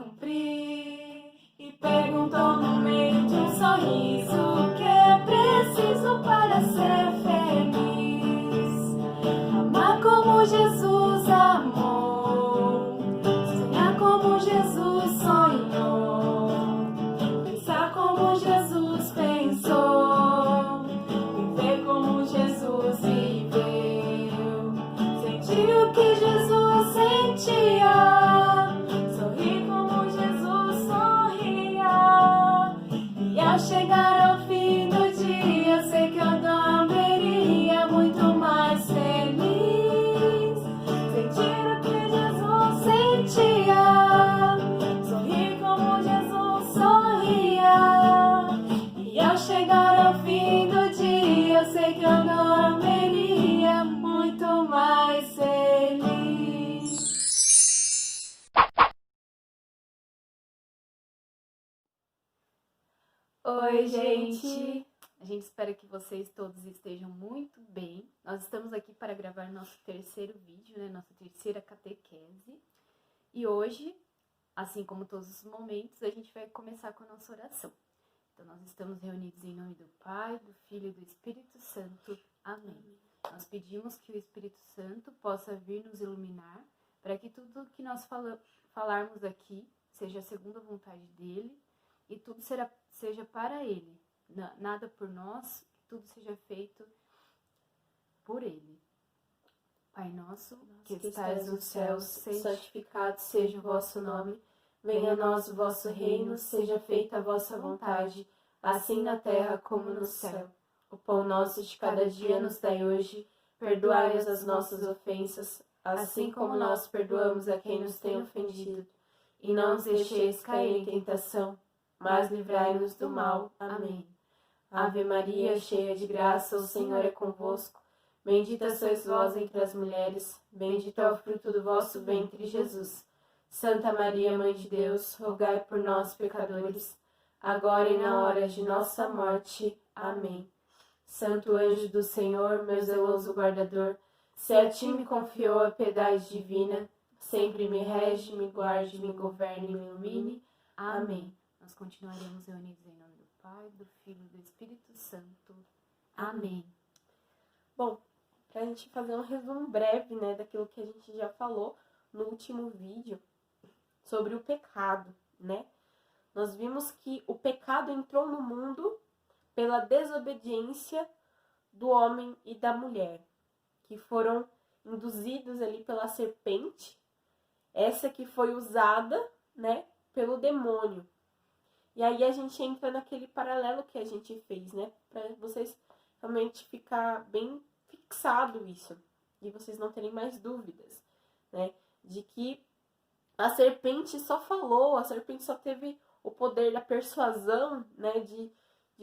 cumprir. E perguntou no meio de um sorriso o que é preciso para ser feliz. Amar como Jesus amou, sonhar como Jesus sonhou, pensar como Jesus pensou, viver como Jesus viveu, sentir o que Jesus sentia, sorrir como Jesus sorria. E ao chegar ao fim do dia, eu sei que eu dormiria muito mais feliz. Sentir o que Jesus sentia, sorrir como Jesus sorria. E ao chegar ao fim do dia, eu sei que eu dormiria muito mais feliz. Oi, gente! A gente espera que vocês todos estejam muito bem. Nós estamos aqui para gravar nosso terceiro vídeo, né? Nossa terceira catequese. E hoje, assim como todos os momentos, a gente vai começar com a nossa oração. Então, nós estamos reunidos em nome do Pai, do Filho e do Espírito Santo. Amém. Nós pedimos que o Espírito Santo possa vir nos iluminar, para que tudo que nós falarmos aqui seja segundo a vontade dele, e tudo seja para ele, nada por nós, que tudo seja feito por ele. Pai nosso, que estais nos céus, santificado seja o vosso nome, venha a nós o vosso reino, seja feita a vossa vontade, assim na terra como no céu. O pão nosso de cada dia nos dai hoje, perdoai-nos as nossas ofensas, assim como nós perdoamos a quem nos tem ofendido. E não nos deixeis cair em tentação, mas livrai-nos do mal. Amém. Ave Maria, cheia de graça, o Senhor é convosco. Bendita sois vós entre as mulheres, bendito é o fruto do vosso ventre, Jesus. Santa Maria, Mãe de Deus, rogai por nós, pecadores, agora e na hora de nossa morte. Amém. Santo anjo do Senhor, meu zeloso guardador, se a ti me confiou a piedade divina, sempre me rege, me guarde, me governe e me ilumine. Amém. Nós continuaremos reunidos em nome do Pai, do Filho e do Espírito Santo. Amém. Bom, pra gente fazer um resumo breve, né, daquilo que a gente já falou no último vídeo sobre o pecado, né? Nós vimos que o pecado entrou no mundo pela desobediência do homem e da mulher, que foram induzidos ali pela serpente, essa que foi usada, né, pelo demônio. E aí a gente entra naquele paralelo que a gente fez, né? Pra vocês realmente ficar bem fixado isso. E vocês não terem mais dúvidas, né? De que a serpente só falou, a serpente só teve o poder da persuasão, né? De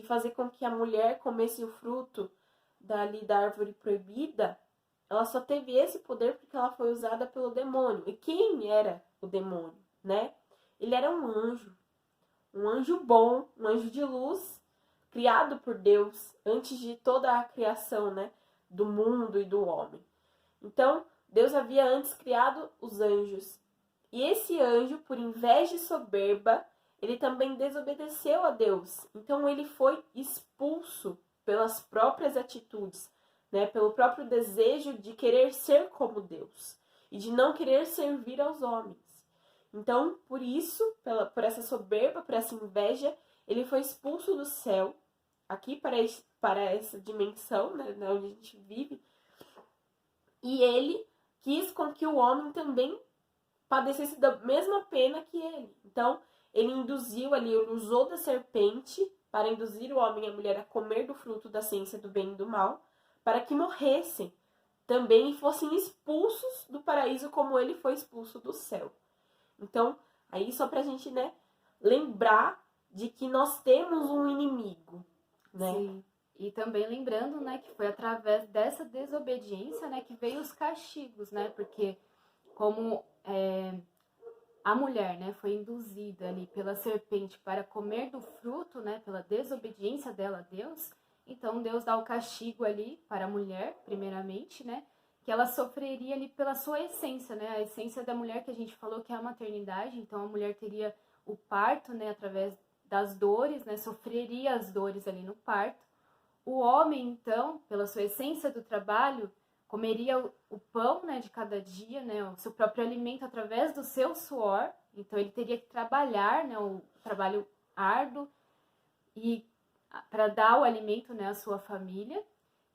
fazer com que a mulher comesse o fruto da árvore proibida. Ela só teve esse poder porque ela foi usada pelo demônio. E quem era o demônio, né? Ele era um anjo bom, um anjo de luz, criado por Deus antes de toda a criação, né, do mundo e do homem. Então, Deus havia antes criado os anjos. E esse anjo, por inveja e soberba, ele também desobedeceu a Deus. Então, ele foi expulso pelas próprias atitudes, né, pelo próprio desejo de querer ser como Deus e de não querer servir aos homens. Então, por isso, por essa soberba, por essa inveja, ele foi expulso do céu, aqui para essa dimensão, né, onde a gente vive, e ele quis com que o homem também padecesse da mesma pena que ele. Então, ele induziu ali, ele usou da serpente para induzir o homem e a mulher a comer do fruto da ciência do bem e do mal, para que morressem também e fossem expulsos do paraíso como ele foi expulso do céu. Então, aí só pra gente, né, lembrar de que nós temos um inimigo, né? Sim. E também lembrando, né, que foi através dessa desobediência, né, que veio os castigos, né? Porque como a mulher, né, foi induzida ali pela serpente para comer do fruto, né, pela desobediência dela a Deus, então Deus dá o castigo ali para a mulher, primeiramente, né, que ela sofreria ali pela sua essência, né? A essência da mulher que a gente falou que é a maternidade, então a mulher teria o parto, né, através das dores, né, sofreria as dores ali no parto. O homem, então, pela sua essência do trabalho, comeria o pão, né, de cada dia, né, o seu próprio alimento através do seu suor. Então ele teria que trabalhar, né, o trabalho árduo e para dar o alimento, né, à sua família.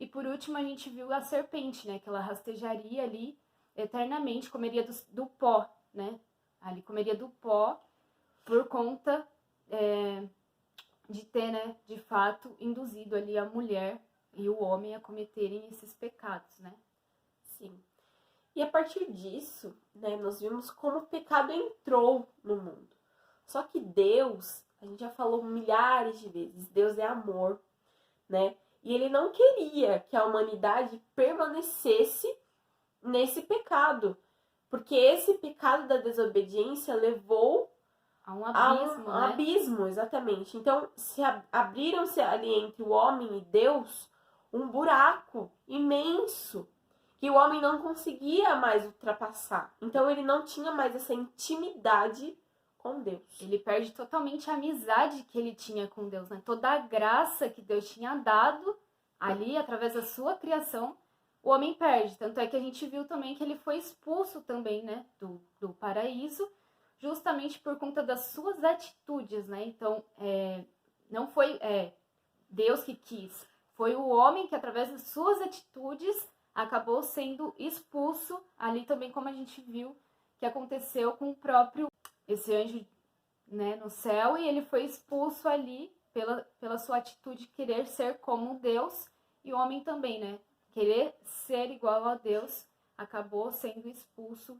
E por último a gente viu a serpente, né, que ela rastejaria ali eternamente, comeria do pó, né, ali comeria do pó por conta de ter, né, de fato, induzido ali a mulher e o homem a cometerem esses pecados, né? Sim. E a partir disso, né, nós vimos como o pecado entrou no mundo. Só que Deus, a gente já falou milhares de vezes, Deus é amor, né? E ele não queria que a humanidade permanecesse nesse pecado. Porque esse pecado da desobediência levou a um abismo, né? Abismo, exatamente. Então, abriram-se ali entre o homem e Deus um buraco imenso que o homem não conseguia mais ultrapassar. Então, ele não tinha mais essa intimidade com Deus. Ele perde totalmente a amizade que ele tinha com Deus, né? Toda a graça que Deus tinha dado ali, através da sua criação, o homem perde. Tanto é que a gente viu também que ele foi expulso também, né, do paraíso, justamente por conta das suas atitudes, né? Então, não foi Deus que quis, foi o homem que, através das suas atitudes, acabou sendo expulso ali também, como a gente viu que aconteceu com o próprio, esse anjo, né, no céu, e ele foi expulso ali pela sua atitude de querer ser como Deus, e o homem também, né, querer ser igual a Deus, acabou sendo expulso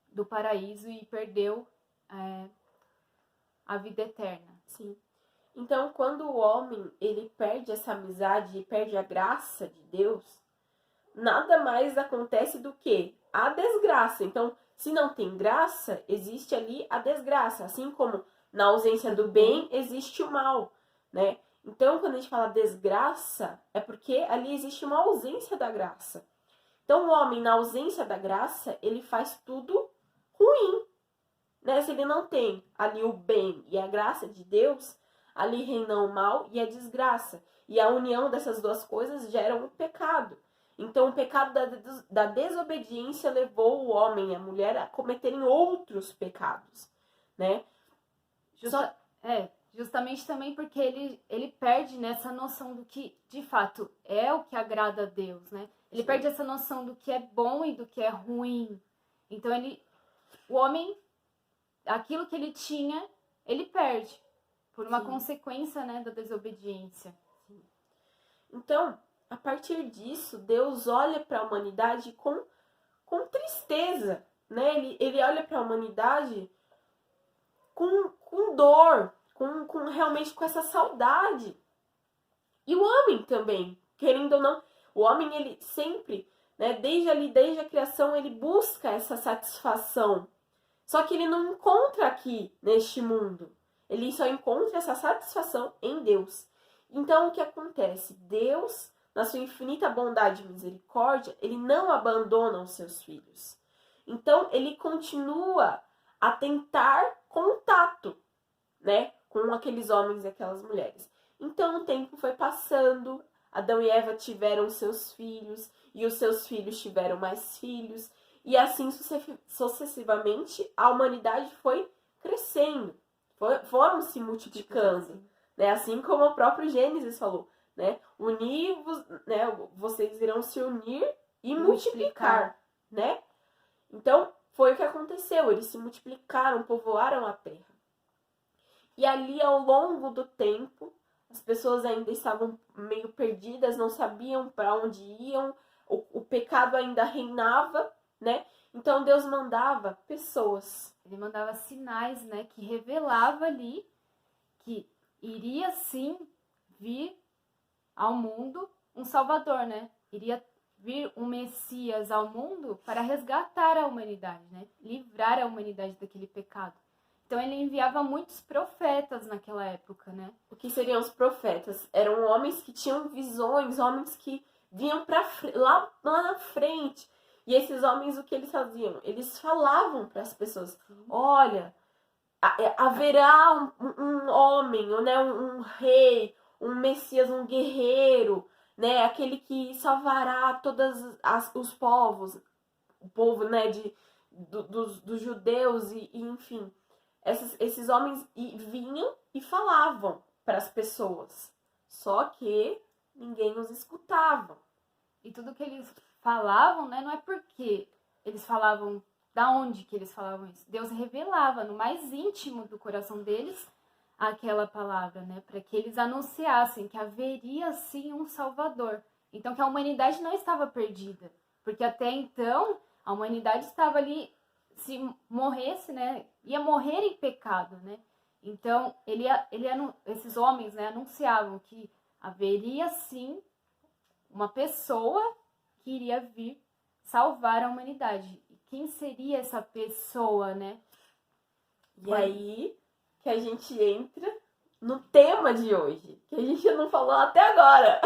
do paraíso e perdeu a vida eterna. Sim. Então, quando o homem ele perde essa amizade e perde a graça de Deus, nada mais acontece do que a desgraça. Então, se não tem graça, existe ali a desgraça. Assim como na ausência do bem, existe o mal, né? Então, quando a gente fala desgraça, é porque ali existe uma ausência da graça. Então, o homem, na ausência da graça, ele faz tudo ruim, né? Se ele não tem ali o bem e a graça de Deus, ali reina o mal e a desgraça. E a união dessas duas coisas gera um pecado. Então, o pecado da desobediência levou o homem e a mulher a cometerem outros pecados, né? Justamente também porque ele perde nessa noção do que, de fato, é o que agrada a Deus, né? Ele Sim. perde essa noção do que é bom e do que é ruim. Então, o homem, aquilo que ele tinha, ele perde por uma Sim. consequência, né, da desobediência. Sim. Então, a partir disso, Deus olha para a humanidade com tristeza, né? Ele olha para a humanidade com dor, realmente com essa saudade. E o homem também, querendo ou não, o homem ele sempre, né, desde a criação, ele busca essa satisfação. Só que ele não encontra aqui neste mundo. Ele só encontra essa satisfação em Deus. Então, o que acontece? Deus, na sua infinita bondade e misericórdia, ele não abandona os seus filhos. Então, ele continua a tentar contato, né, com aqueles homens e aquelas mulheres. Então, o tempo foi passando, Adão e Eva tiveram seus filhos, e os seus filhos tiveram mais filhos, e assim sucessivamente a humanidade foi crescendo, foram se multiplicando, né, assim como o próprio Gênesis falou, né, univos, né, vocês irão se unir e multiplicar, né? Então, foi o que aconteceu, eles se multiplicaram, povoaram a terra. E ali, ao longo do tempo, as pessoas ainda estavam meio perdidas, não sabiam para onde iam, o pecado ainda reinava, né? Então, Deus mandava pessoas. Ele mandava sinais, né, que revelava ali que iria sim vir ao mundo um Salvador, né? Iria vir um Messias ao mundo para resgatar a humanidade, né? Livrar a humanidade daquele pecado. Então ele enviava muitos profetas naquela época, né? O que seriam os profetas? Eram homens que tinham visões, homens que vinham lá na frente. E esses homens, o que eles faziam? Eles falavam para as pessoas, olha, haverá um homem, né, um rei, um Messias, um guerreiro, né, aquele que salvará todos os povos, o povo, né, dos judeus e enfim. Esses homens vinham e falavam para as pessoas, só que ninguém os escutava. E tudo que eles falavam, né, não é porque eles falavam, da onde que eles falavam isso. Deus revelava no mais íntimo do coração deles aquela palavra, né, para que eles anunciassem que haveria sim um Salvador. Então que a humanidade não estava perdida, porque até então a humanidade estava ali, se morresse, né, ia morrer em pecado, né. Então esses homens, né, anunciavam que haveria sim uma pessoa que iria vir salvar a humanidade. E quem seria essa pessoa, né? E aí que a gente entra no tema de hoje, que a gente não falou até agora,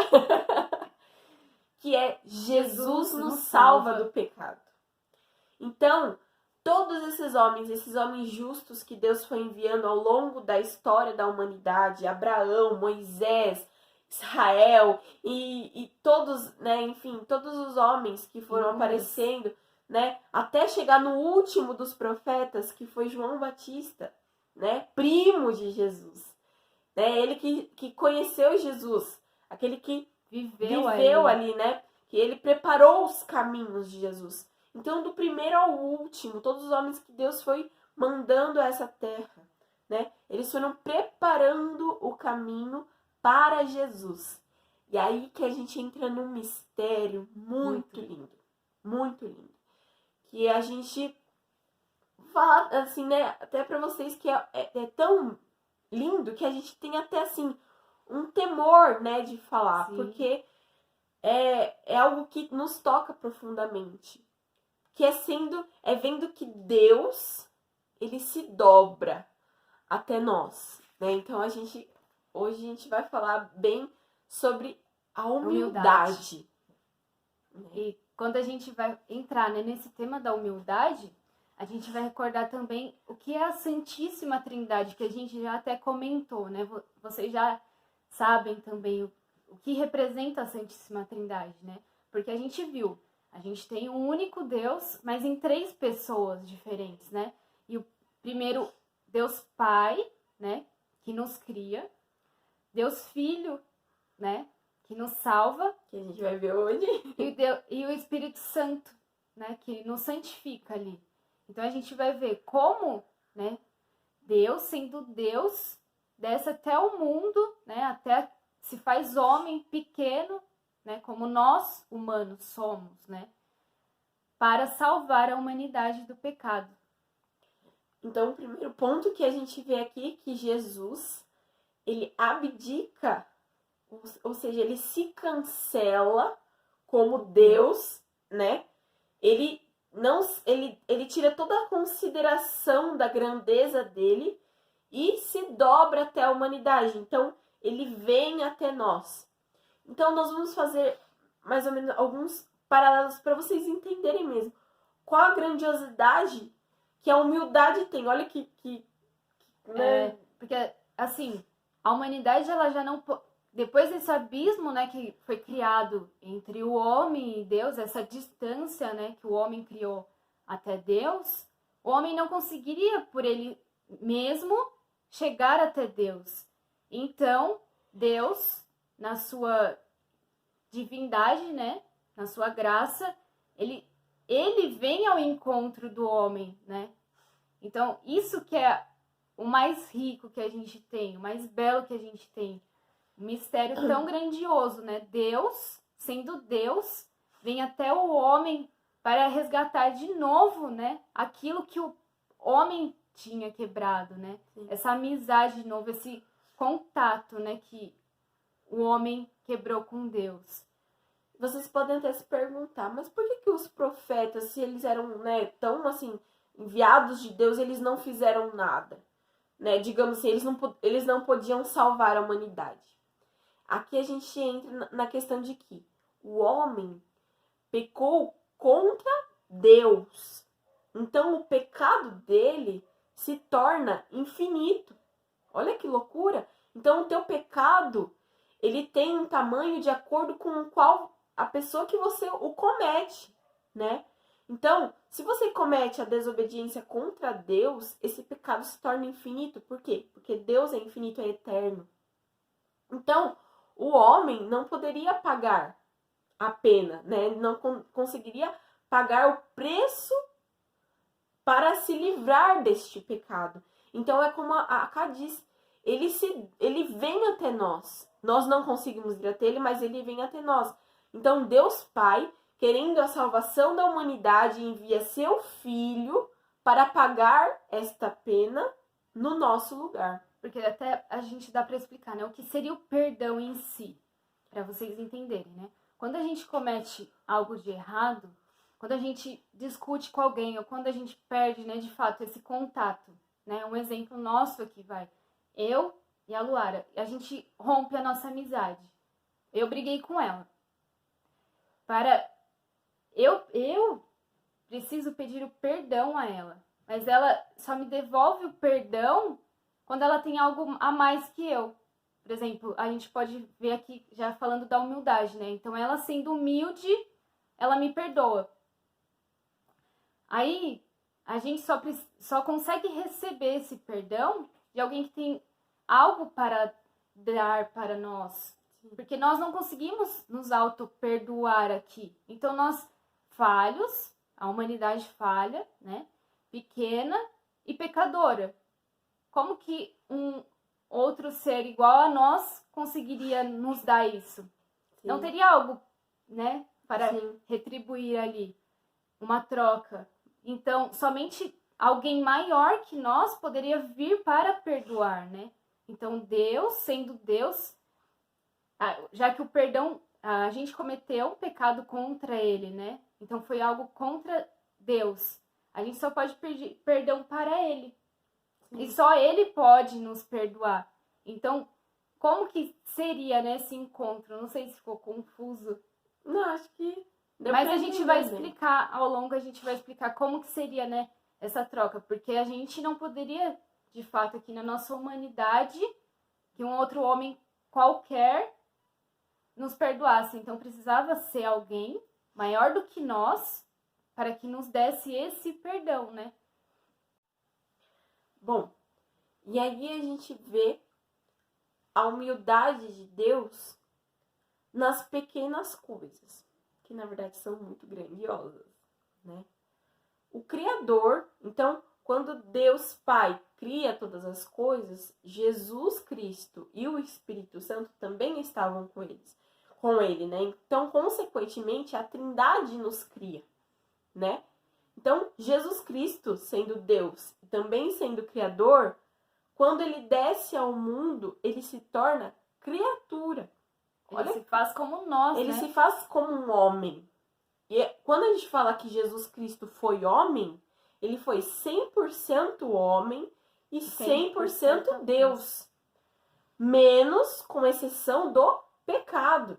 que é Jesus nos salva do pecado. Então, todos esses homens justos que Deus foi enviando ao longo da história da humanidade, Abraão, Moisés, Israel e todos, né, enfim, todos os homens que foram aparecendo, né, até chegar no último dos profetas, que foi João Batista, né, primo de Jesus, né, ele que conheceu Jesus, aquele que viveu ali, né, que ele preparou os caminhos de Jesus. Então, do primeiro ao último, todos os homens que Deus foi mandando a essa terra, né, eles foram preparando o caminho para Jesus. E aí que a gente entra num mistério muito lindo, muito lindo. Que a gente fala, assim, né, até para vocês que é tão lindo que a gente tem até, assim, um temor, né, de falar. Sim. Porque é algo que nos toca profundamente. Que é vendo que Deus, ele se dobra até nós, né? Então, hoje a gente vai falar bem sobre a humildade. E quando a gente vai entrar, né, nesse tema da humildade, a gente vai recordar também o que é a Santíssima Trindade, que a gente já até comentou, né? Vocês já sabem também o que representa a Santíssima Trindade, né? Porque a gente viu, a gente tem um único Deus, mas em 3 pessoas diferentes, né? E o primeiro, Deus Pai, né, que nos cria, Deus Filho, né, que nos salva, que a gente vai ver hoje, e o Espírito Santo, né, que nos santifica ali. Então a gente vai ver como, né, Deus, sendo Deus, desce até o mundo, né, até se faz homem pequeno, né, como nós humanos somos, né, para salvar a humanidade do pecado. Então, o primeiro ponto que a gente vê aqui é que Jesus, ele abdica, ou seja, ele se cancela como Deus, né? Ele tira toda a consideração da grandeza dele e se dobra até a humanidade. Então, ele vem até nós. Então, nós vamos fazer mais ou menos alguns paralelos para vocês entenderem mesmo qual a grandiosidade que a humildade tem. Olha que né? Porque, assim, a humanidade, ela já não... Depois desse abismo, né, que foi criado entre o homem e Deus, essa distância, né, que o homem criou até Deus, o homem não conseguiria, por ele mesmo, chegar até Deus. Então, Deus, na sua divindade, né, na sua graça, ele vem ao encontro do homem, né? Então, isso que é o mais rico que a gente tem, o mais belo que a gente tem. Um mistério tão grandioso, né? Deus, sendo Deus, vem até o homem para resgatar de novo, né? Aquilo que o homem tinha quebrado, né? Sim. Essa amizade de novo, esse contato, né? Que o homem quebrou com Deus. Vocês podem até se perguntar, mas por que os profetas, se eles eram, né, tão assim, enviados de Deus, eles não fizeram nada? Né? Digamos assim, eles não podiam salvar a humanidade. Aqui a gente entra na questão de que o homem pecou contra Deus. Então o pecado dele se torna infinito. Olha que loucura! Então o teu pecado, ele tem um tamanho de acordo com o qual a pessoa que você o comete, né? Então, se você comete a desobediência contra Deus, esse pecado se torna infinito. Por quê? Porque Deus é infinito, é eterno. Então, o homem não poderia pagar a pena, né? Ele não conseguiria pagar o preço para se livrar deste pecado. Então, é como a Ká diz, ele vem até nós. Nós não conseguimos ir até ele, mas ele vem até nós. Então, Deus Pai, querendo a salvação da humanidade, envia seu Filho para pagar esta pena no nosso lugar. Porque até a gente dá para explicar, né? O que seria o perdão em si, para vocês entenderem, né? Quando a gente comete algo de errado, quando a gente discute com alguém, ou quando a gente perde, né, de fato, esse contato, né? Um exemplo nosso aqui, eu e a Luara, a gente rompe a nossa amizade. Eu briguei com ela. Eu preciso pedir o perdão a ela, mas ela só me devolve o perdão quando ela tem algo a mais que eu. Por exemplo, a gente pode ver aqui já falando da humildade, né? Então, ela sendo humilde, ela me perdoa. Aí, a gente só consegue receber esse perdão de alguém que tem algo para dar para nós. Porque nós não conseguimos nos auto-perdoar aqui. Então, nós falhos, a humanidade falha, né? Pequena e pecadora. Como que um outro ser igual a nós conseguiria nos dar isso? Sim. Não teria algo, né, para retribuir ali, uma troca. Então, somente alguém maior que nós poderia vir para perdoar, né? Então, Deus, sendo Deus, já que o perdão, a gente cometeu um pecado contra ele, né? Então, foi algo contra Deus. A gente só pode pedir perdão para ele. E só ele pode nos perdoar. Então, como que seria, né, esse encontro? Não sei se ficou confuso. Não, acho que... Mas a gente vai explicar, ao longo a gente vai explicar como que seria, né, essa troca. Porque a gente não poderia, de fato, aqui na nossa humanidade, que um outro homem qualquer nos perdoasse. Então, precisava ser alguém maior do que nós para que nos desse esse perdão, né? Bom, e aí a gente vê a humildade de Deus nas pequenas coisas, que na verdade são muito grandiosas, né? O Criador, então, quando Deus Pai cria todas as coisas, Jesus Cristo e o Espírito Santo também estavam com ele, né? Então, consequentemente, a Trindade nos cria, né? Então, Jesus Cristo, sendo Deus e também sendo Criador, quando ele desce ao mundo, ele se torna criatura. Ele se faz como nós, ele né? se faz como um homem. E quando a gente fala que Jesus Cristo foi homem, ele foi 100% homem e 100% Deus. Menos com exceção do pecado.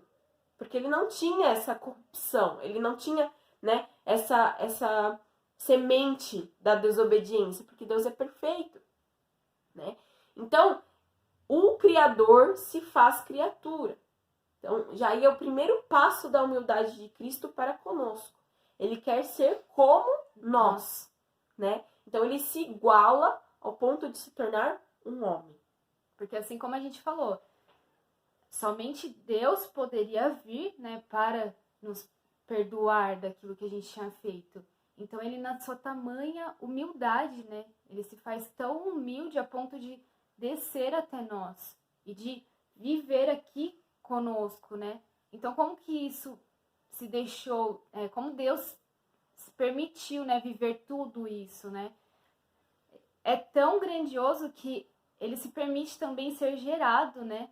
Porque ele não tinha essa corrupção, ele não tinha, né, essa semente da desobediência, porque Deus é perfeito, né? Então, o Criador se faz criatura. Então, já aí é o primeiro passo da humildade de Cristo para conosco. Ele quer ser como nós, né? Então, ele se iguala ao ponto de se tornar um homem. Porque assim como a gente falou, somente Deus poderia vir, né, para nos perdoar daquilo que a gente tinha feito. Então, ele, na sua tamanha humildade, né, ele se faz tão humilde a ponto de descer até nós e de viver aqui conosco, né? Então, como que isso se deixou, como Deus se permitiu, né, viver tudo isso, né? É tão grandioso que ele se permite também ser gerado, né,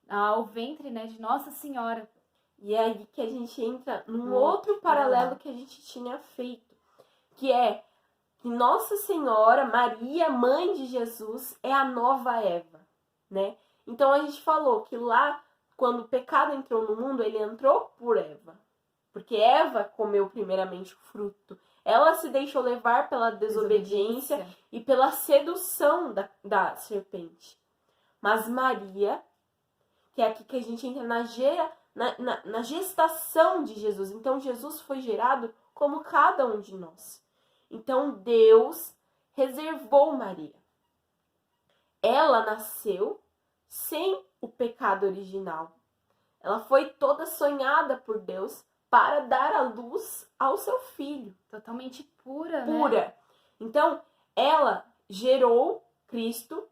ao ventre, né, de Nossa Senhora. E é aí que a gente entra num outro paralelo que a gente tinha feito, que é que Nossa Senhora, Maria, mãe de Jesus, é a nova Eva, né? Então a gente falou que lá quando o pecado entrou no mundo, ele entrou por Eva. Porque Eva comeu primeiramente o fruto. Ela se deixou levar pela desobediência e pela sedução da serpente. Mas Maria, que é aqui que a gente entra na gestação de Jesus. Então, Jesus foi gerado como cada um de nós. Então, Deus reservou Maria. Ela nasceu sem o pecado original. Ela foi toda sonhada por Deus para dar a luz ao seu filho. Totalmente pura, Pura. né? Então, ela gerou Cristo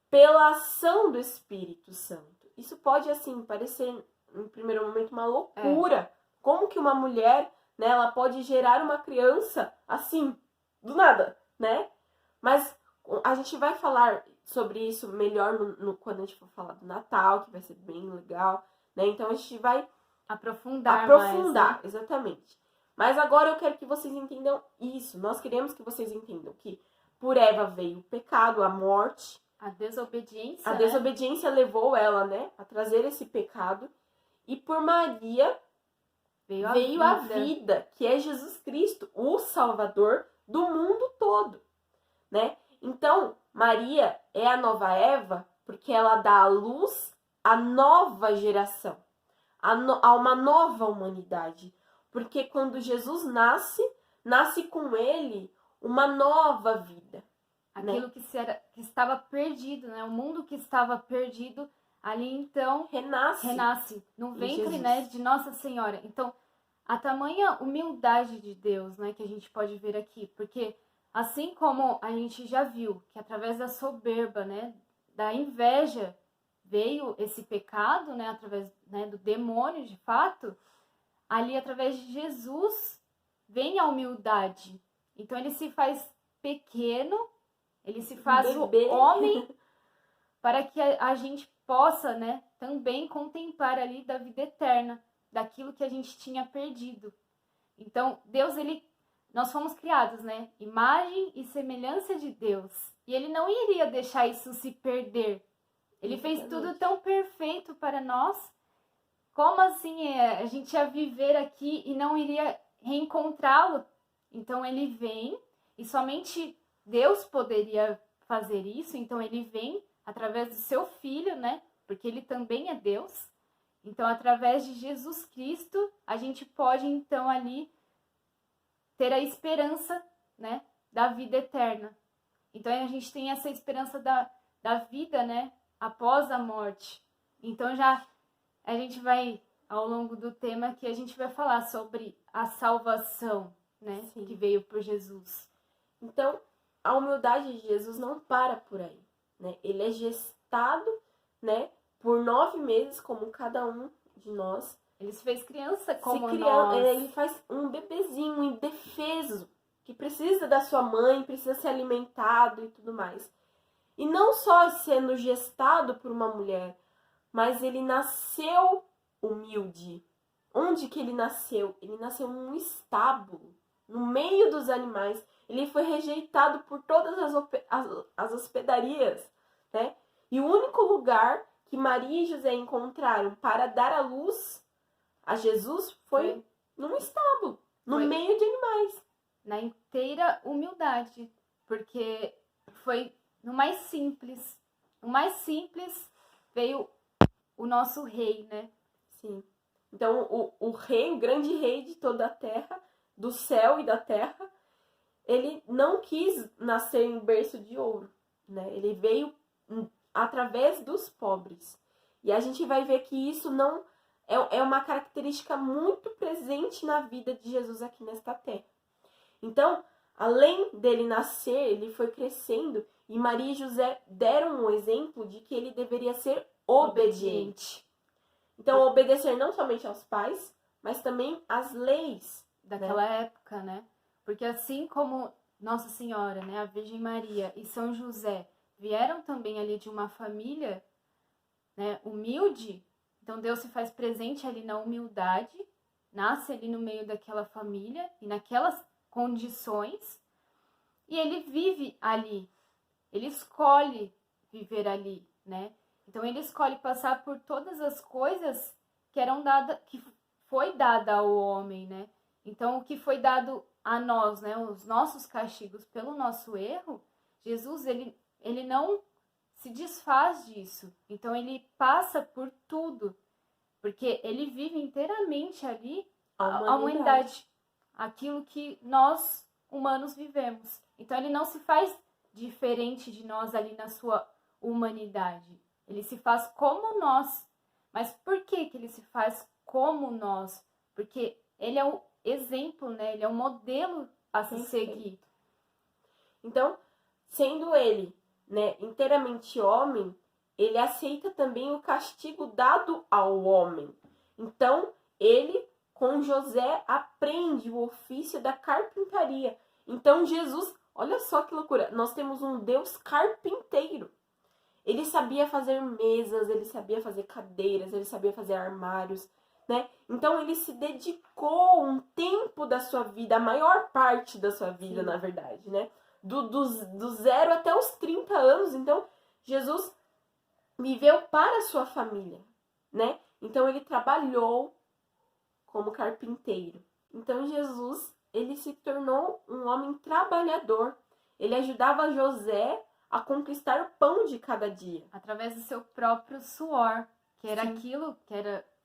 pela ação do Espírito Santo. Isso pode, assim, parecer, em primeiro momento, uma loucura. Como que uma mulher, né, ela pode gerar uma criança assim, do nada, né? Mas a gente vai falar sobre isso melhor quando a gente for falar do Natal, que vai ser bem legal, né? Então, a gente vai aprofundar mais, né? Exatamente. Mas agora eu quero que vocês entendam isso. Nós queremos que vocês entendam que por Eva veio o pecado, a morte. A desobediência, A desobediência levou ela, né, a trazer esse pecado. E por Maria veio a vida, que é Jesus Cristo, o Salvador do mundo todo, né? Então, Maria é a nova Eva porque ela dá à luz a nova geração, a uma nova humanidade. Porque quando Jesus nasce com ele uma nova vida. Aquilo, né, que estava perdido, né? O mundo que estava perdido, ali então renasce no ventre, né, de Nossa Senhora. Então, a tamanha humildade de Deus, né, que a gente pode ver aqui, porque assim como a gente já viu que através da soberba, né, da inveja, veio esse pecado, né, através, né, do demônio, de fato, ali através de Jesus vem a humildade. Então ele se faz pequeno, ele se faz o homem para que a gente possa, né, também contemplar ali da vida eterna, daquilo que a gente tinha perdido. Então, Deus, nós fomos criados, né, imagem e semelhança de Deus. E ele não iria deixar isso se perder. Ele fez tudo tão perfeito para nós. Como assim a gente ia viver aqui e não iria reencontrá-lo? Então ele vem, e somente Deus poderia fazer isso. Então ele vem através do seu Filho, né? Porque ele também é Deus. Então, através de Jesus Cristo, a gente pode então ali ter a esperança, né, da vida eterna. Então a gente tem essa esperança da vida, né, após a morte. Então já a gente vai, ao longo do tema aqui, a gente vai falar sobre a salvação, né, Sim, que veio por Jesus. Então, a humildade de Jesus não para por aí, né? Ele é gestado, né, por 9 meses, como cada um de nós. Ele se fez criança como nós. Ele faz um bebezinho indefeso, que precisa da sua mãe, precisa ser alimentado e tudo mais. E não só sendo gestado por uma mulher, mas ele nasceu humilde. Onde que ele nasceu? Ele nasceu num estábulo, no meio dos animais. Ele foi rejeitado por todas as hospedarias, né? E o único lugar que Maria e José encontraram para dar a luz a Jesus foi num estábulo, no meio de animais. Na inteira humildade, porque foi no mais simples. No mais simples veio o nosso rei, né? Sim. Então, o rei, o grande rei de toda a terra, do céu e da terra, ele não quis nascer em berço de ouro, né? Ele veio através dos pobres. E a gente vai ver que isso não é uma característica muito presente na vida de Jesus aqui nesta terra. Então, além dele nascer, ele foi crescendo e Maria e José deram um exemplo de que ele deveria ser obediente. Então, obedecer não somente aos pais, mas também às leis daquela época, né? Porque assim como Nossa Senhora, né, a Virgem Maria e São José vieram também ali de uma família, né, humilde, então Deus se faz presente ali na humildade, nasce ali no meio daquela família e naquelas condições, e ele vive ali, ele escolhe viver ali, né? Então ele escolhe passar por todas as coisas que eram dadas, que foi dada ao homem, né? Então o que foi dado a nós, né? Os nossos castigos pelo nosso erro, Jesus ele não se desfaz disso. Então ele passa por tudo, porque ele vive inteiramente ali a humanidade, aquilo que nós humanos vivemos. Então ele não se faz diferente de nós ali na sua humanidade. Ele se faz como nós. Mas por que ele se faz como nós? Porque ele é o exemplo, né? Ele é o modelo a se seguir. Então, sendo ele, né, inteiramente homem, ele aceita também o castigo dado ao homem. Então, ele, com José, aprende o ofício da carpintaria. Então, Jesus, olha só que loucura, nós temos um Deus carpinteiro. Ele sabia fazer mesas, ele sabia fazer cadeiras, ele sabia fazer armários, né? Então, ele se dedicou um tempo da sua vida, a maior parte da sua vida, na verdade, né? Do 0 até os 30 anos. Então, Jesus viveu para a sua família, né? Então, ele trabalhou como carpinteiro. Então, Jesus, ele se tornou um homem trabalhador. Ele ajudava José a conquistar o pão de cada dia. Através do seu próprio suor, que era aquilo que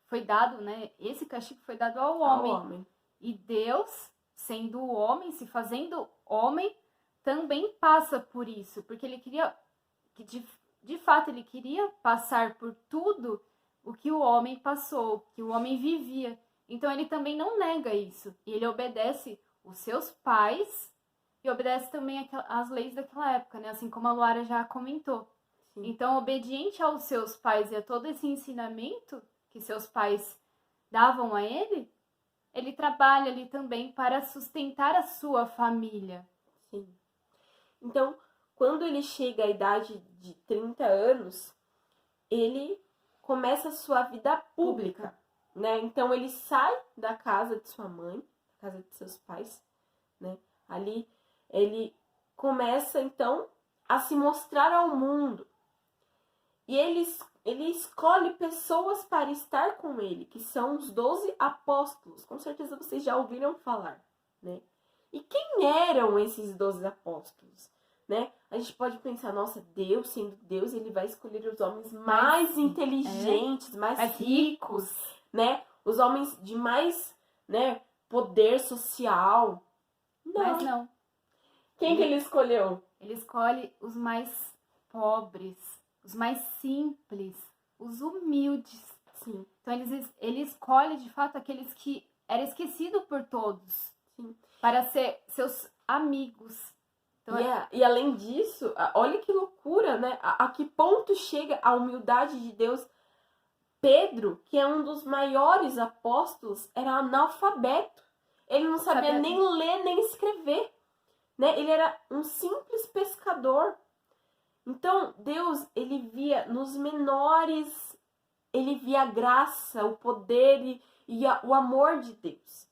foi dado, né? Esse castigo foi dado ao homem. E Deus, sendo o homem, se fazendo homem, também passa por isso. Porque ele queria, que de fato, ele queria passar por tudo o que o homem passou, que o homem vivia. Então ele também não nega isso. E ele obedece os seus pais e obedece também as leis daquela época, né? Assim como a Luara já comentou. Sim. Então, obediente aos seus pais e a todo esse ensinamento que seus pais davam a ele, ele trabalha ali também para sustentar a sua família. Sim. Então, quando ele chega à idade de 30 anos, ele começa a sua vida pública, né? Então, ele sai da casa de sua mãe, da casa de seus pais, né? Ali, ele começa, então, a se mostrar ao mundo. E ele escolhe pessoas para estar com ele, que são os 12 apóstolos. Com certeza vocês já ouviram falar, né? E quem eram esses 12 apóstolos, né? A gente pode pensar, nossa, Deus, sendo Deus, ele vai escolher os homens mais inteligentes, mais ricos, né? Os homens de mais, né, poder social. Não. Mas não. Quem que ele escolheu? Ele escolhe os mais pobres, os mais simples, os humildes. Sim. Então ele escolhe de fato aqueles que era esquecido por todos. Sim. Para ser seus amigos. Então, e além disso, olha que loucura, né? A que ponto chega a humildade de Deus? Pedro, que é um dos maiores apóstolos, era analfabeto. Ele não sabia nem ler nem escrever, né? Ele era um simples pescador. Então, Deus, ele via nos menores, ele via a graça, o poder e o amor de Deus,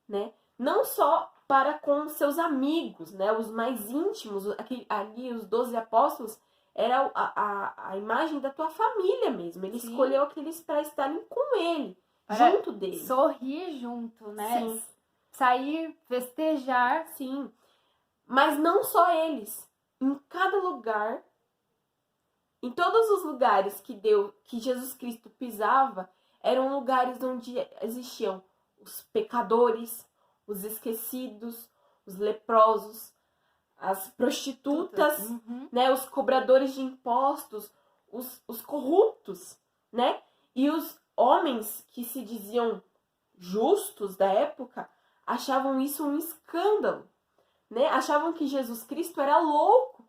né? Não só para com seus amigos, né? Os mais íntimos, ali os 12 apóstolos, era a imagem da tua família mesmo. Ele escolheu aqueles para estarem com ele, para junto dele. Sorrir junto, né? Sim. Sair, festejar. Sim. Mas não só eles. Em cada lugar, em todos os lugares que Jesus Cristo pisava, eram lugares onde existiam os pecadores, os esquecidos, os leprosos, as prostitutas, né, os cobradores de impostos, os corruptos, né? E os homens que se diziam justos da época achavam isso um escândalo, né? Achavam que Jesus Cristo era louco,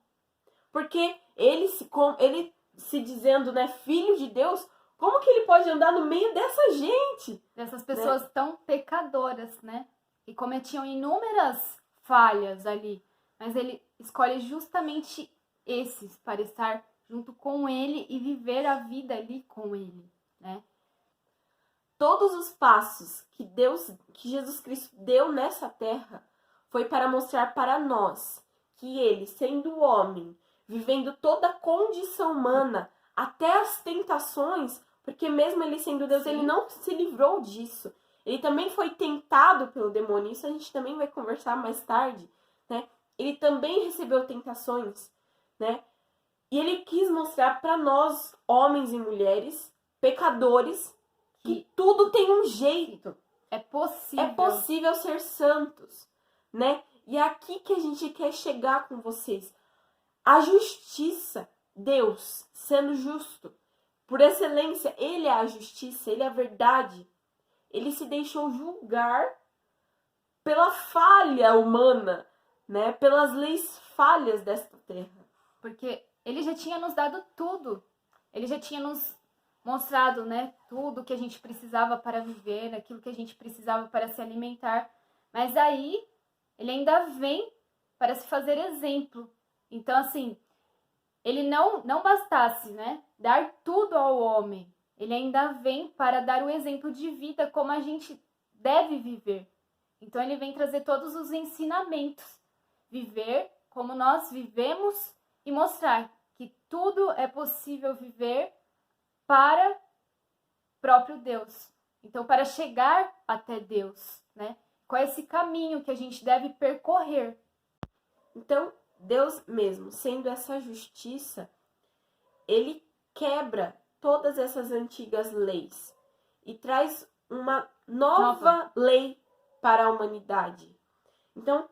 porque ele se dizendo, né, filho de Deus, como que ele pode andar no meio dessa gente? Dessas pessoas, né, tão pecadoras, né? E cometiam inúmeras falhas ali. Mas ele escolhe justamente esses para estar junto com ele e viver a vida ali com ele, né? Todos os passos que Jesus Cristo deu nessa terra foi para mostrar para nós que ele, sendo homem, vivendo toda a condição humana, até as tentações, porque mesmo ele sendo Deus, ele não se livrou disso. Ele também foi tentado pelo demônio, isso a gente também vai conversar mais tarde, né? Ele também recebeu tentações, né? E ele quis mostrar para nós, homens e mulheres, pecadores, que tudo tem um jeito. É possível. É possível ser santos, né? E é aqui que a gente quer chegar com vocês. A justiça, Deus sendo justo, por excelência, ele é a justiça, ele é a verdade. Ele se deixou julgar pela falha humana, né? Pelas leis falhas desta terra. Porque ele já tinha nos dado tudo. Ele já tinha nos mostrado, né, tudo que a gente precisava para viver, aquilo que a gente precisava para se alimentar. Mas aí, ele ainda vem para se fazer exemplo. Então, assim, ele não bastasse, né, dar tudo ao homem. Ele ainda vem para dar o exemplo de vida, como a gente deve viver. Então, ele vem trazer todos os ensinamentos. Viver como nós vivemos e mostrar que tudo é possível viver para próprio Deus. Então, para chegar até Deus, né? Qual é esse caminho que a gente deve percorrer? Então, Deus mesmo, sendo essa justiça, ele quebra todas essas antigas leis e traz uma nova lei para a humanidade. Então,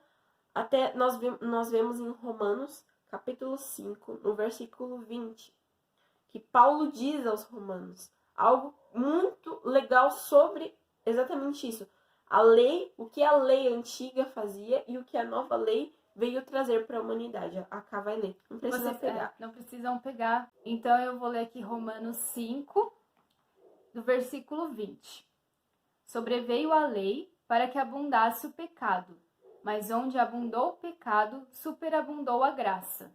até nós vemos em Romanos, capítulo 5, no versículo 20, que Paulo diz aos romanos algo muito legal sobre exatamente isso. A lei, o que a lei antiga fazia e o que a nova lei veio trazer para a humanidade. A Cá vai ler, não precisa pegar. Não precisam pegar. Então eu vou ler aqui Romanos 5, do versículo 20. Sobreveio a lei para que abundasse o pecado, mas onde abundou o pecado, superabundou a graça.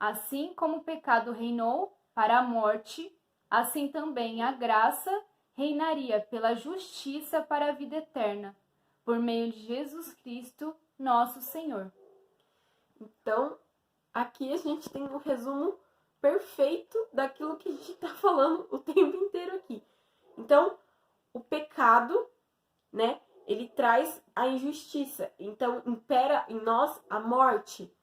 Assim como o pecado reinou para a morte, assim também a graça reinaria pela justiça para a vida eterna, por meio de Jesus Cristo, nosso Senhor. Então, aqui a gente tem um resumo perfeito daquilo que a gente está falando o tempo inteiro aqui. Então, o pecado, né, ele traz a injustiça. Então, impera em nós a morte.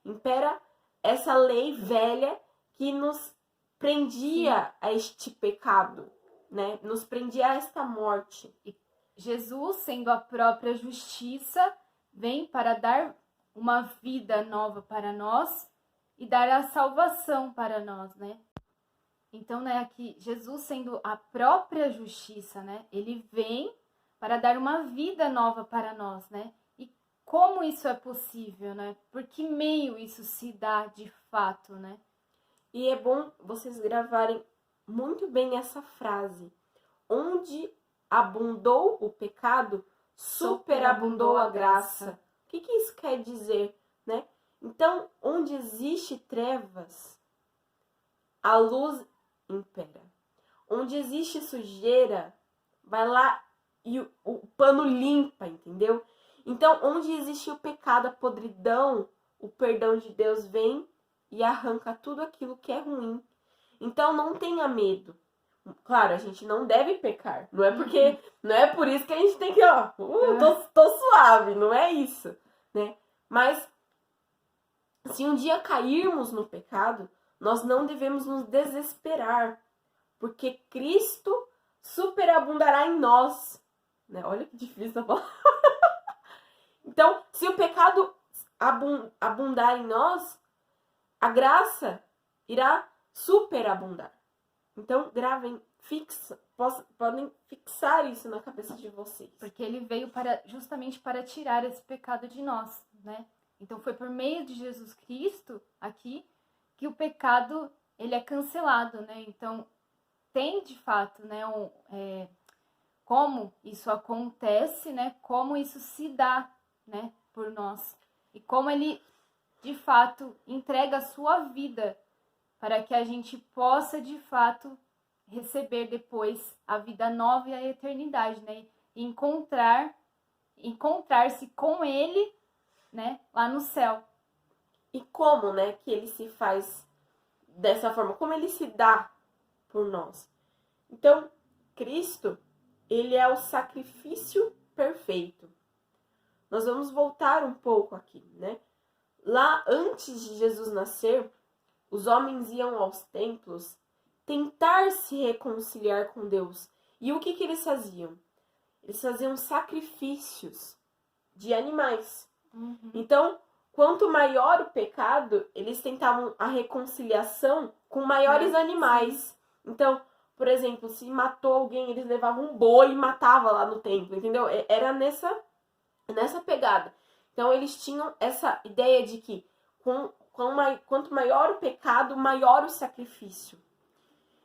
Impera essa lei velha que nos prendia a este pecado, né? Nos prendia a esta morte. E Jesus, sendo a própria justiça, vem para dar uma vida nova para nós e dar a salvação para nós, né? Então, né, aqui, Jesus sendo a própria justiça, né? Ele vem para dar uma vida nova para nós, né? E como isso é possível, né? Por que meio isso se dá de fato, né? E é bom vocês gravarem muito bem essa frase. Onde abundou o pecado, superabundou a graça. O que isso quer dizer, né? Então, onde existe trevas, a luz impera. Onde existe sujeira, vai lá e o pano limpa, entendeu? Então, onde existe o pecado, a podridão, o perdão de Deus vem e arranca tudo aquilo que é ruim. Então, não tenha medo. Claro, a gente não deve pecar. Não é por isso que a gente tem que, tô suave, não é isso, né? Mas se um dia cairmos no pecado, nós não devemos nos desesperar, porque Cristo superabundará em nós, né? Olha que difícil a palavra. Então, se o pecado abundar em nós, a graça irá superabundar. Então, gravem, podem fixar isso na cabeça de vocês. Porque ele veio justamente para tirar esse pecado de nós, né? Então, foi por meio de Jesus Cristo, aqui, que o pecado, ele é cancelado, né? Então, tem, de fato, né, como isso acontece, né? Como isso se dá, né, por nós. E como ele, de fato, entrega a sua vida para que a gente possa, de fato, receber depois a vida nova e a eternidade, né? E encontrar-se com ele, né, lá no céu. E como, né, que ele se faz dessa forma? Como ele se dá por nós. Então, Cristo, ele é o sacrifício perfeito. Nós vamos voltar um pouco aqui, né? Lá antes de Jesus nascer, os homens iam aos templos tentar se reconciliar com Deus. E o que eles faziam? Eles faziam sacrifícios de animais. Então, quanto maior o pecado, eles tentavam a reconciliação com maiores animais. Então, por exemplo, se matou alguém, eles levavam um boi e matavam lá no templo, entendeu? Era nessa pegada. Então, eles tinham essa ideia de que quanto maior o pecado, maior o sacrifício.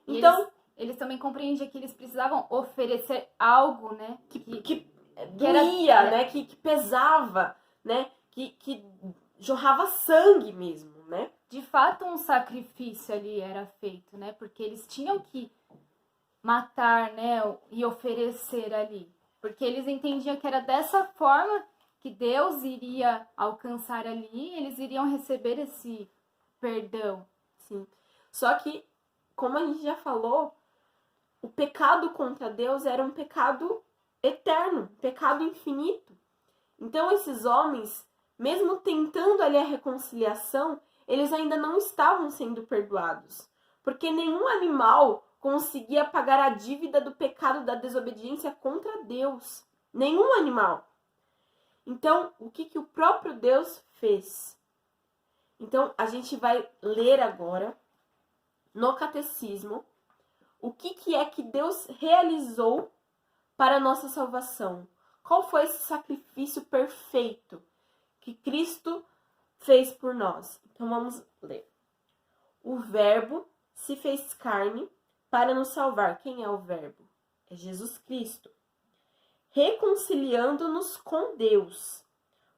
Então, eles também compreendiam que eles precisavam oferecer algo, né? Que doía, né? Que pesava, né? Que jorrava sangue mesmo, né? De fato, um sacrifício ali era feito, né? Porque eles tinham que matar, né? E oferecer ali. Porque eles entendiam que era dessa forma que Deus iria alcançar ali, eles iriam receber esse perdão. Sim. Só que, como a gente já falou, o pecado contra Deus era um pecado eterno, um pecado infinito. Então, esses homens, mesmo tentando ali a reconciliação, eles ainda não estavam sendo perdoados. Porque nenhum animal conseguia pagar a dívida do pecado da desobediência contra Deus. Nenhum animal. Então, o que o próprio Deus fez? Então, a gente vai ler agora, no catecismo, o que é que Deus realizou para a nossa salvação. Qual foi esse sacrifício perfeito que Cristo fez por nós? Então, vamos ler. O Verbo se fez carne para nos salvar. Quem é o Verbo? É Jesus Cristo. Reconciliando-nos com Deus.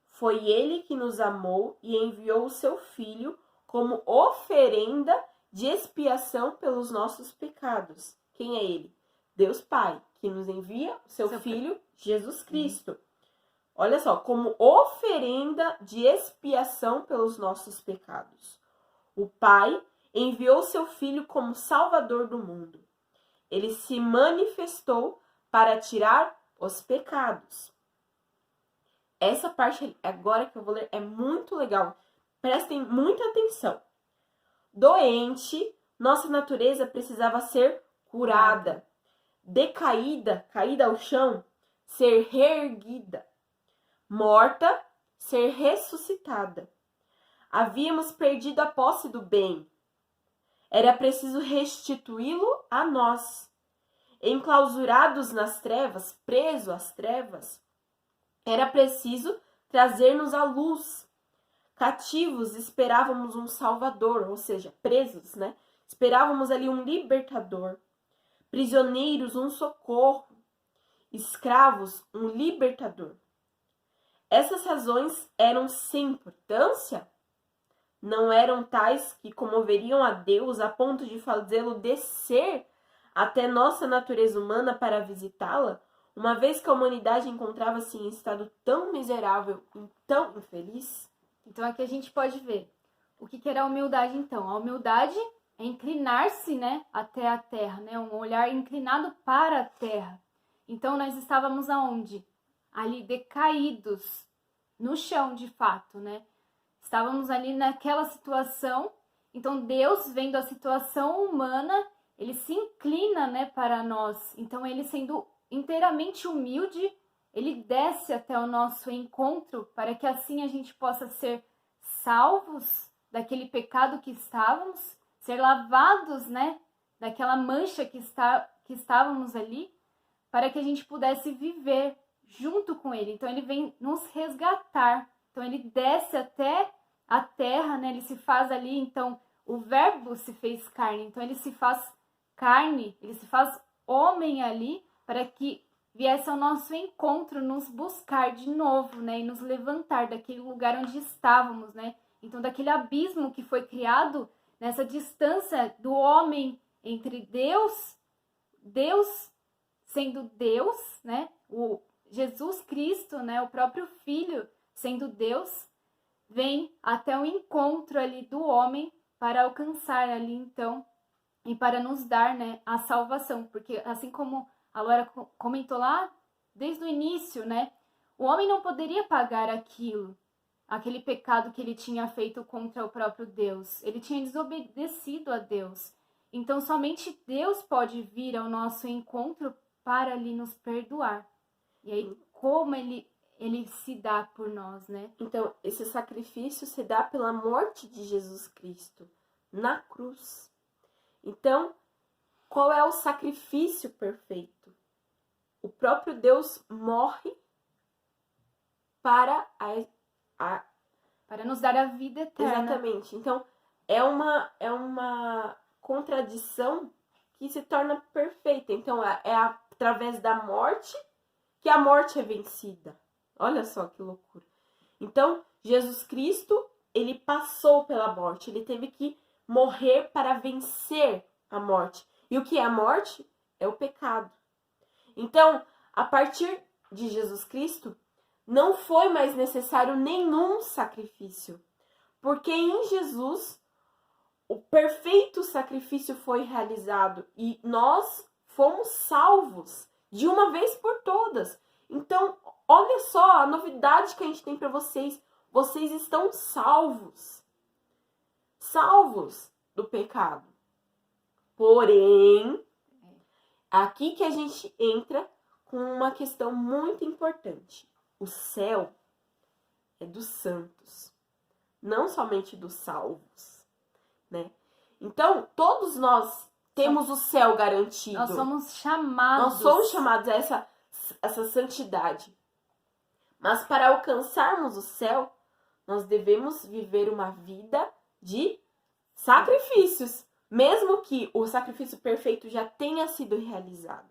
Foi Ele que nos amou e enviou o seu Filho como oferenda de expiação pelos nossos pecados. Quem é Ele? Deus Pai, que nos envia o seu Filho, Jesus Cristo. Olha só, como oferenda de expiação pelos nossos pecados. O Pai enviou o seu Filho como Salvador do mundo. Ele se manifestou para tirar os pecados. Essa parte agora que eu vou ler é muito legal. Prestem muita atenção. Doente, nossa natureza precisava ser curada. Decaída, caída ao chão, ser reerguida. Morta, ser ressuscitada. Havíamos perdido a posse do bem. Era preciso restituí-lo a nós. Enclausurados nas trevas, presos às trevas, era preciso trazer-nos à luz. Cativos, esperávamos um salvador, ou seja, presos, né? Esperávamos ali um libertador. Prisioneiros, um socorro. Escravos, um libertador. Essas razões eram sem importância? Não eram tais que comoveriam a Deus a ponto de fazê-lo descer até nossa natureza humana para visitá-la, uma vez que a humanidade encontrava-se em estado tão miserável e tão infeliz? Então aqui a gente pode ver o que era a humildade então. A humildade é inclinar-se, né, até a terra, né, um olhar inclinado para a terra. Então nós estávamos aonde? Ali decaídos, no chão de fato, né? Estávamos ali naquela situação. Então Deus, vendo a situação humana, ele se inclina, né, para nós. Então ele, sendo inteiramente humilde, ele desce até o nosso encontro para que assim a gente possa ser salvos daquele pecado que estávamos, ser lavados, né, daquela mancha que estávamos ali, para que a gente pudesse viver junto com ele. Então ele vem nos resgatar. Então ele desce até a terra, né? Ele se faz ali, então o Verbo se fez carne. Então ele se faz carne, ele se faz homem ali, para que viesse ao nosso encontro, nos buscar de novo, né? E nos levantar daquele lugar onde estávamos, né? Então daquele abismo que foi criado, nessa distância do homem entre Deus sendo Deus, né? O Jesus Cristo, né? O próprio Filho sendo Deus, vem até o encontro ali do homem para alcançar ali, então, e para nos dar, né, a salvação. Porque assim como a Laura comentou lá desde o início, né, o homem não poderia pagar aquele pecado que ele tinha feito contra o próprio Deus. Ele tinha desobedecido a Deus. Então somente Deus pode vir ao nosso encontro para ali nos perdoar. E aí como ele se dá por nós, né? Então, esse sacrifício se dá pela morte de Jesus Cristo na cruz. Então, qual é o sacrifício perfeito? O próprio Deus morre para para nos dar a vida eterna. Exatamente. Então, é uma contradição que se torna perfeita. Então, é através da morte que a morte é vencida. Olha só que loucura. Então, Jesus Cristo, ele passou pela morte. Ele teve que morrer para vencer a morte. E o que é a morte? É o pecado. Então, a partir de Jesus Cristo, não foi mais necessário nenhum sacrifício. Porque em Jesus, o perfeito sacrifício foi realizado. E nós fomos salvos de uma vez por todas. Então, olha só a novidade que a gente tem para vocês. Vocês estão salvos. Salvos do pecado. Porém, aqui que a gente entra com uma questão muito importante. O céu é dos santos, não somente dos salvos, né? Então, todos nós temos o céu garantido. Nós somos chamados. Nós somos chamados a essa santidade. Mas para alcançarmos o céu, nós devemos viver uma vida de sacrifícios. Mesmo que o sacrifício perfeito já tenha sido realizado.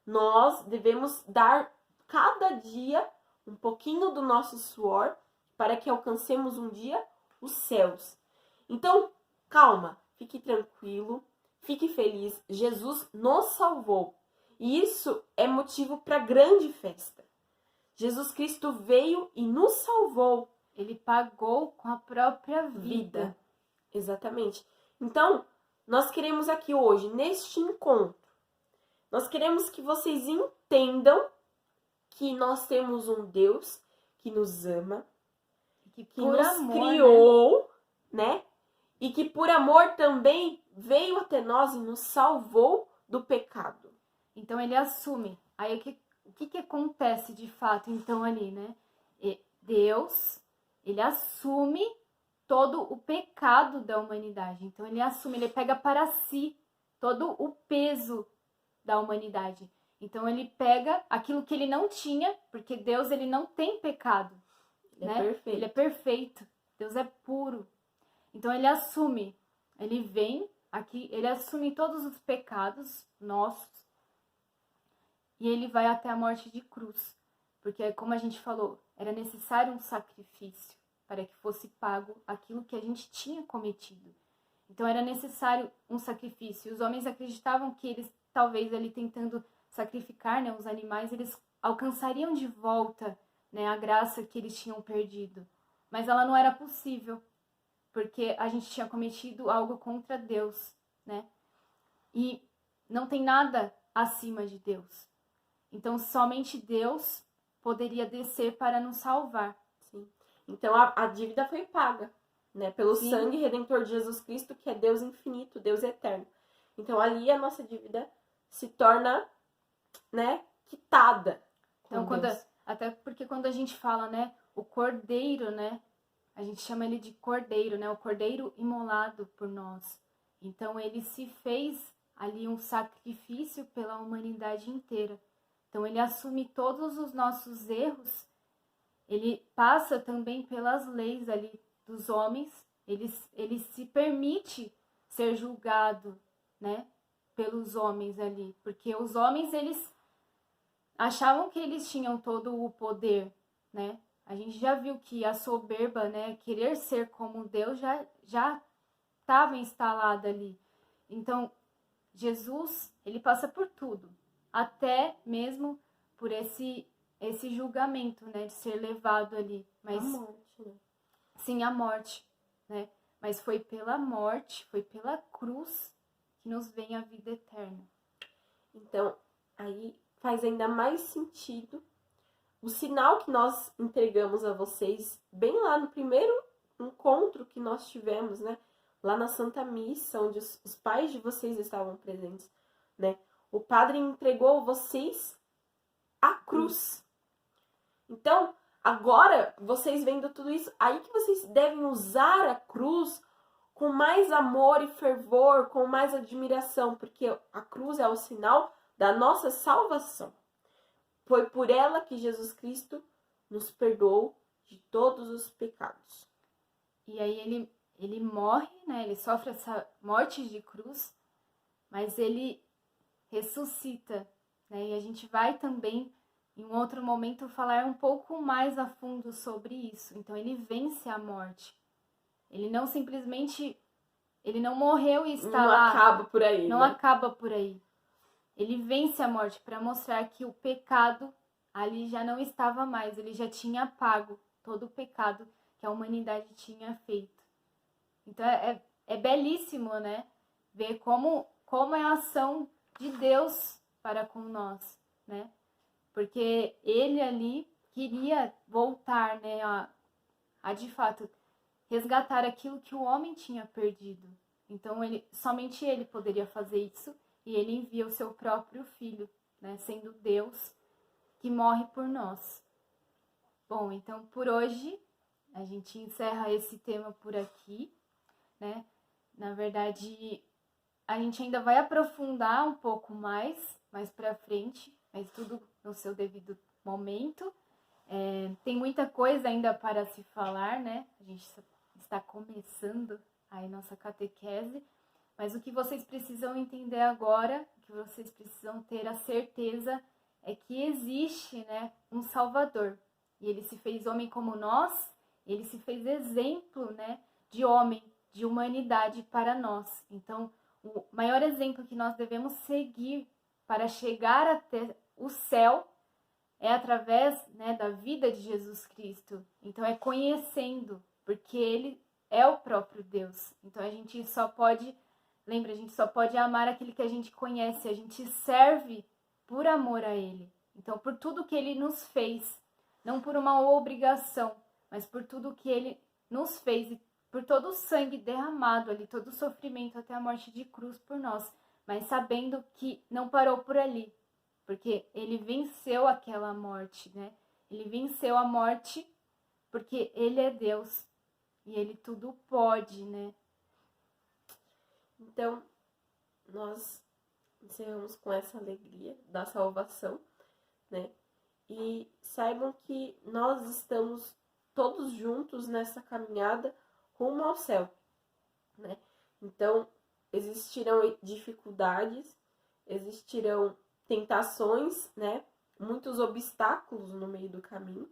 Nós devemos dar cada dia um pouquinho do nosso suor para que alcancemos um dia os céus. Então, calma, fique tranquilo, fique feliz. Jesus nos salvou. E isso é motivo para grande festa. Jesus Cristo veio e nos salvou. Ele pagou com a própria vida. Exatamente. Então, nós queremos aqui hoje, neste encontro, nós queremos que vocês entendam que nós temos um Deus que nos ama, que nos amor, criou, né? E que por amor também veio até nós e nos salvou do pecado. Então ele assume. Aí o que acontece de fato então ali, né? Deus, ele assume todo o pecado da humanidade. Então ele assume, ele pega para si todo o peso da humanidade. Então ele pega aquilo que ele não tinha, porque Deus ele não tem pecado, Ele né? é perfeito. Ele é perfeito. Deus é puro. Então ele assume, ele vem aqui, ele assume todos os pecados nossos e ele vai até a morte de cruz. Porque como a gente falou, era necessário um sacrifício para que fosse pago aquilo que a gente tinha cometido. Então era necessário um sacrifício. E os homens acreditavam que eles, talvez ali tentando sacrificar, né, os animais, eles alcançariam de volta, né, a graça que eles tinham perdido. Mas ela não era possível, porque a gente tinha cometido algo contra Deus, né? E não tem nada acima de Deus. Então somente Deus poderia descer para nos salvar. Sim. Então a dívida foi paga, né? Pelo Sim. sangue redentor de Jesus Cristo, que é Deus infinito, Deus eterno. Então ali a nossa dívida se torna, né, quitada. Então até porque quando a gente fala, né, o cordeiro, né, a gente chama ele de cordeiro, né, o cordeiro imolado por nós. Então ele se fez ali um sacrifício pela humanidade inteira. Então ele assume todos os nossos erros. Ele passa também pelas leis ali dos homens. Ele se permite ser julgado, né, pelos homens ali, porque os homens eles achavam que eles tinham todo o poder, né? A gente já viu que a soberba, né, querer ser como Deus já estava instalada ali. Então, Jesus, ele passa por tudo, até mesmo por esse julgamento, né, de ser levado ali. Mas A morte, né? Sim, a morte, né? Mas foi pela morte, foi pela cruz que nos vem a vida eterna. Então, aí faz ainda mais sentido o sinal que nós entregamos a vocês bem lá no primeiro encontro que nós tivemos, né? Lá na Santa Missa, onde os pais de vocês estavam presentes, né? O padre entregou vocês a cruz. Então, agora, vocês vendo tudo isso, aí que vocês devem usar a cruz com mais amor e fervor, com mais admiração, porque a cruz é o sinal da nossa salvação. Foi por ela que Jesus Cristo nos perdoou de todos os pecados. E aí ele morre, né? Ele sofre essa morte de cruz, mas ele ressuscita, né? E a gente vai também, em um outro momento, falar um pouco mais a fundo sobre isso. Então, ele vence a morte. Ele não simplesmente... Ele não morreu e está não lá. Não acaba por aí, Não né? acaba por aí. Ele vence a morte para mostrar que o pecado ali já não estava mais. Ele já tinha pago todo o pecado que a humanidade tinha feito. Então, é belíssimo, né? Ver como é a ação de Deus para com nós, né? Porque ele ali queria voltar, né, a de fato resgatar aquilo que o homem tinha perdido. Então somente ele poderia fazer isso, e ele envia o seu próprio filho, né, sendo Deus, que morre por nós. Bom, então por hoje a gente encerra esse tema por aqui, né? Na verdade, a gente ainda vai aprofundar um pouco mais pra frente, mas tudo no seu devido momento. Tem muita coisa ainda para se falar, né? A gente está começando aí nossa catequese, mas o que vocês precisam entender agora, o que vocês precisam ter a certeza é que existe, né, um Salvador. E ele se fez homem como nós, ele se fez exemplo, né, de homem, de humanidade para nós. Então, o maior exemplo que nós devemos seguir para chegar até o céu é através, né, da vida de Jesus Cristo. Então, é conhecendo, porque ele é o próprio Deus. Então, a gente só pode amar aquele que a gente conhece. A gente serve por amor a ele. Então, por tudo que ele nos fez, não por uma obrigação, mas por tudo que ele nos fez e por todo o sangue derramado ali, todo o sofrimento até a morte de cruz por nós, mas sabendo que não parou por ali, porque ele venceu aquela morte, né? Ele venceu a morte porque ele é Deus e ele tudo pode, né? Então, nós encerramos com essa alegria da salvação, né? E saibam que nós estamos todos juntos nessa caminhada rumo ao céu, né? Então, existirão dificuldades, existirão tentações, né? Muitos obstáculos no meio do caminho,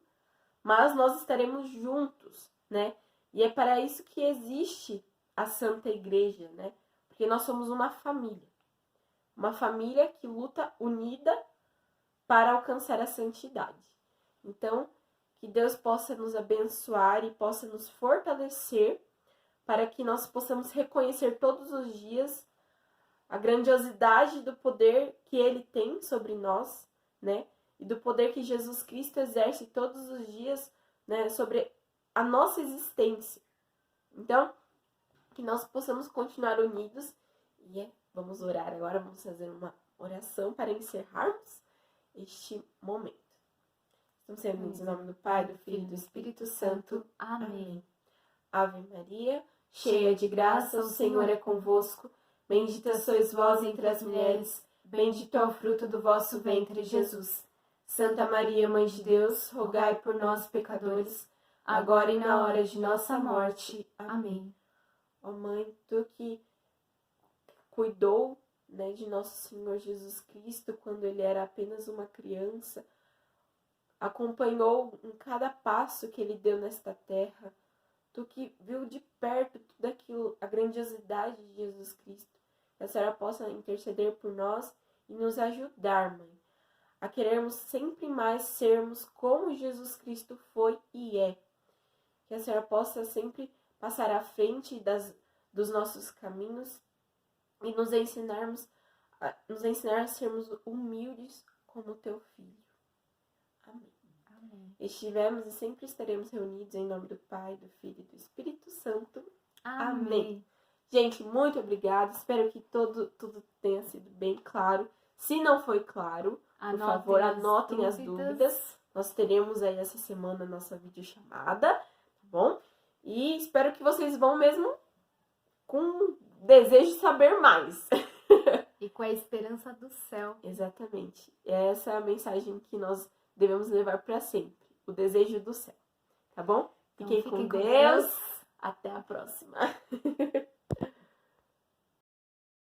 mas nós estaremos juntos, né? E é para isso que existe a Santa Igreja, né? Porque nós somos uma família que luta unida para alcançar a santidade. Então, que Deus possa nos abençoar e possa nos fortalecer para que nós possamos reconhecer todos os dias a grandiosidade do poder que Ele tem sobre nós, né? E do poder que Jesus Cristo exerce todos os dias, né, sobre a nossa existência. Então, que nós possamos continuar unidos e vamos orar agora, vamos fazer uma oração para encerrarmos este momento. Estamos sendo unidos em nome do Pai, do Filho e do Espírito Santo. Amém. Ave Maria, cheia de graça, o Senhor é convosco. Bendita sois vós entre as mulheres, bendito é o fruto do vosso ventre, Jesus. Santa Maria, Mãe de Deus, rogai por nós, pecadores, agora e na hora de nossa morte. Amém. Ó Mãe, tu que cuidou, né, de nosso Senhor Jesus Cristo quando ele era apenas uma criança, acompanhou em cada passo que ele deu nesta terra, tu que viu de perto tudo aquilo, a grandiosidade de Jesus Cristo, que a Senhora possa interceder por nós e nos ajudar, Mãe, a querermos sempre mais sermos como Jesus Cristo foi e é. Que a Senhora possa sempre passar à frente dos nossos caminhos e nos ensinar a sermos humildes como teu filho. Amém. Amém. Estivemos e sempre estaremos reunidos em nome do Pai, do Filho e do Espírito Santo. Amém. Gente, muito obrigada. Espero que tudo tenha sido bem claro. Se não foi claro, por favor, anotem as dúvidas. Nós teremos aí essa semana a nossa videochamada, tá bom? E espero que vocês vão mesmo com desejo de saber mais. E com a esperança do céu. Exatamente. Essa é a mensagem que nós devemos levar para sempre. O desejo do céu. Tá bom? Então, Fiquem com Deus. Até a próxima.